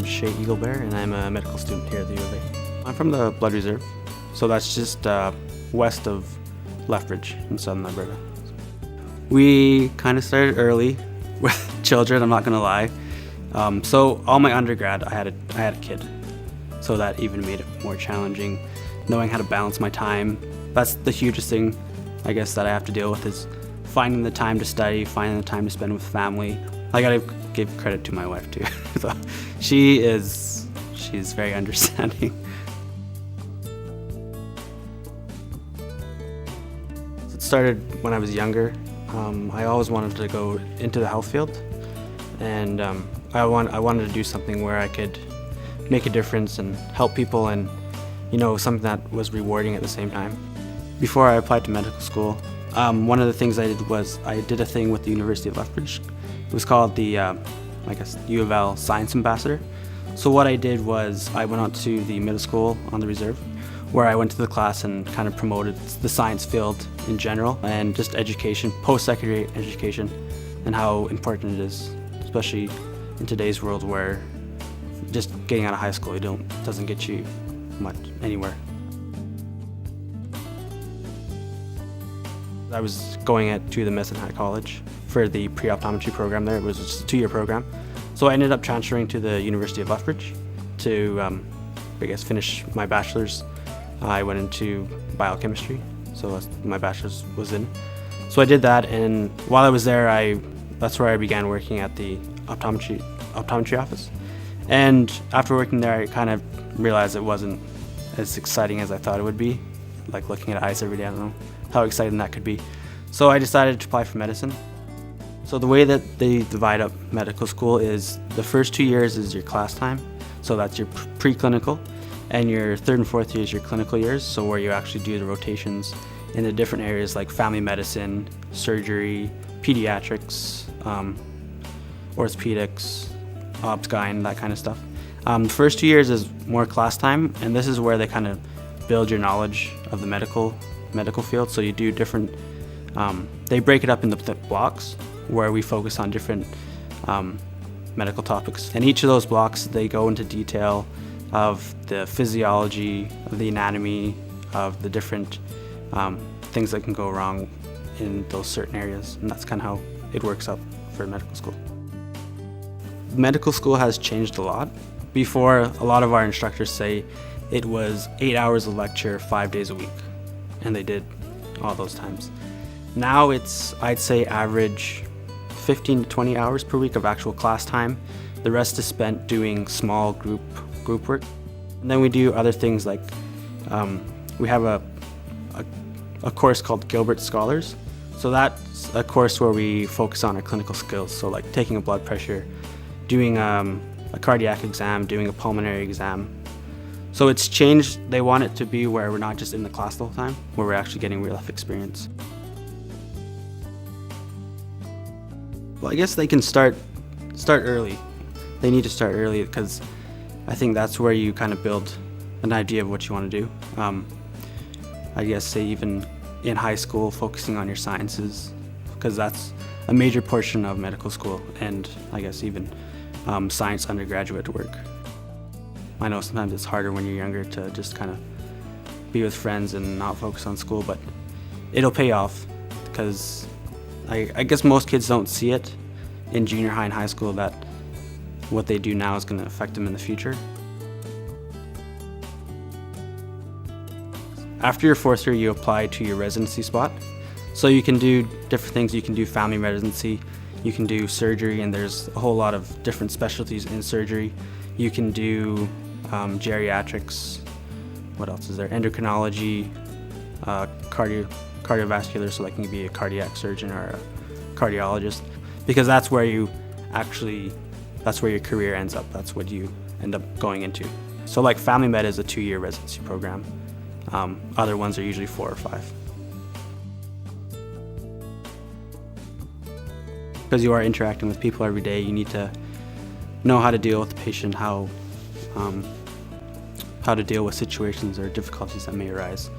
I'm Shey and I'm a medical student here at the U of A. I'm from the Blood Reserve, so that's just west of Lethbridge in southern Alberta. We kind of started early with children, I'm not going to lie. So all my undergrad, I had a kid, so that even made it more challenging, knowing how to balance my time. That's the hugest thing, I guess, that I have to deal with is finding the time to study, finding the time to spend with family. I gotta give credit to my wife too. So she's very understanding. It started when I was younger. I always wanted to go into the health field, and I wanted to do something where I could make a difference and help people, and something that was rewarding at the same time. Before I applied to medical school, one of the things I did was I did a thing with the University of Lethbridge. It was called the U of L Science Ambassador. So what I did was I went out to the middle school on the reserve, where I went to the class and kind of promoted the science field in general and just education, post-secondary education, and how important it is, especially in today's world where just getting out of high school doesn't get you much anywhere. I was going to the Medicine Hat College for the pre-optometry program there. It was just a 2-year program. So I ended up transferring to the University of Lethbridge to, finish my bachelor's. I went into biochemistry, so my bachelor's was in. So I did that, and while I was there, that's where I began working at the optometry office. And after working there, I kind of realized it wasn't as exciting as I thought it would be. Like looking at eyes every day, I don't know how exciting that could be. So I decided to apply for medicine. So the way that they divide up medical school is the first 2 years is your class time, so that's your preclinical, and your 3rd and 4th year is your clinical years, so where you actually do the rotations in the different areas like family medicine, surgery, pediatrics, orthopedics, obs-gyn, that kind of stuff. The first 2 years is more class time, and this is where they kind of build your knowledge of the medical field. So you do different, they break it up into blocks where we focus on different medical topics. And each of those blocks, they go into detail of the physiology, of the anatomy, of the different things that can go wrong in those certain areas. And that's kind of how it works up for medical school. Medical school has changed a lot. Before, a lot of our instructors say it was 8 hours of lecture 5 days a week, and they did all those times. Now it's, I'd say, average 15 to 20 hours per week of actual class time. The rest is spent doing small group work. And then we do other things like we have a course called Gilbert Scholars. So that's a course where we focus on our clinical skills. So like taking a blood pressure, doing a cardiac exam, doing a pulmonary exam. So it's changed. They want it to be where we're not just in the class the whole time, where we're actually getting real life experience. Well, I guess they can start early. They need to start early because I think that's where you kind of build an idea of what you want to do. I guess say even in high school, focusing on your sciences, because that's a major portion of medical school, and I guess even science undergraduate work. I know sometimes it's harder when you're younger to just kind of be with friends and not focus on school, but it'll pay off because I guess most kids don't see it in junior high and high school that what they do now is going to affect them in the future. After your 4th year, you apply to your residency spot. So you can do different things. You can do family residency, you can do surgery, and there's a whole lot of different specialties in surgery. You can do geriatrics, what else is there? Endocrinology, cardiovascular, so like you can be a cardiac surgeon or a cardiologist, because that's where your career ends up. That's what you end up going into. So like family med is a 2-year residency program. Other ones are usually 4 or 5. Because you are interacting with people every day, you need to know how to deal with the patient, how to deal with situations or difficulties that may arise.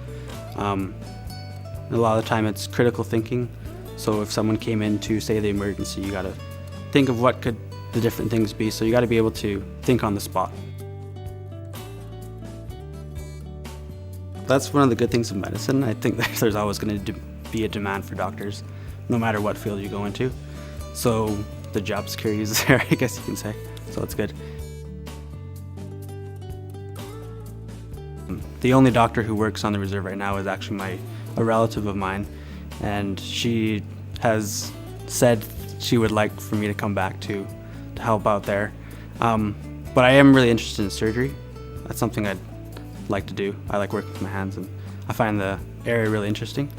A lot of the time it's critical thinking. So if someone came in to say the emergency, you gotta think of what could the different things be. So you got to be able to think on the spot. That's one of the good things of medicine. I think that there's always going to be a demand for doctors, no matter what field you go into. So the job security is there, I guess you can say. So it's good. The only doctor who works on the reserve right now is actually a relative of mine, and she has said she would like for me to come back to help out there. But I am really interested in surgery. That's something I'd like to do. I like working with my hands, and I find the area really interesting.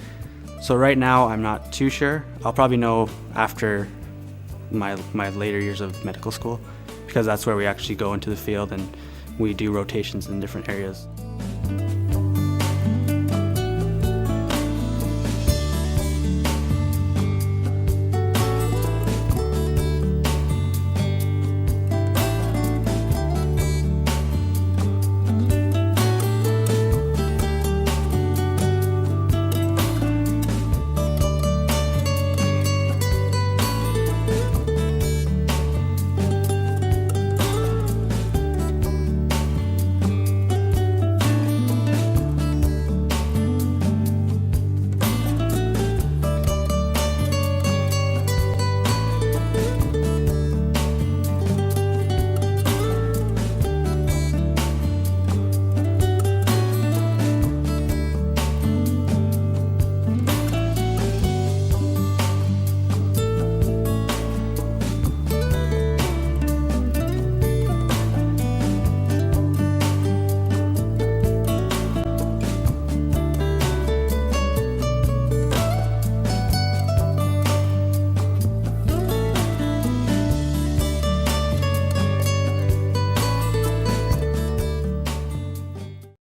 So right now I'm not too sure. I'll probably know after my later years of medical school, because that's where we actually go into the field and we do rotations in different areas.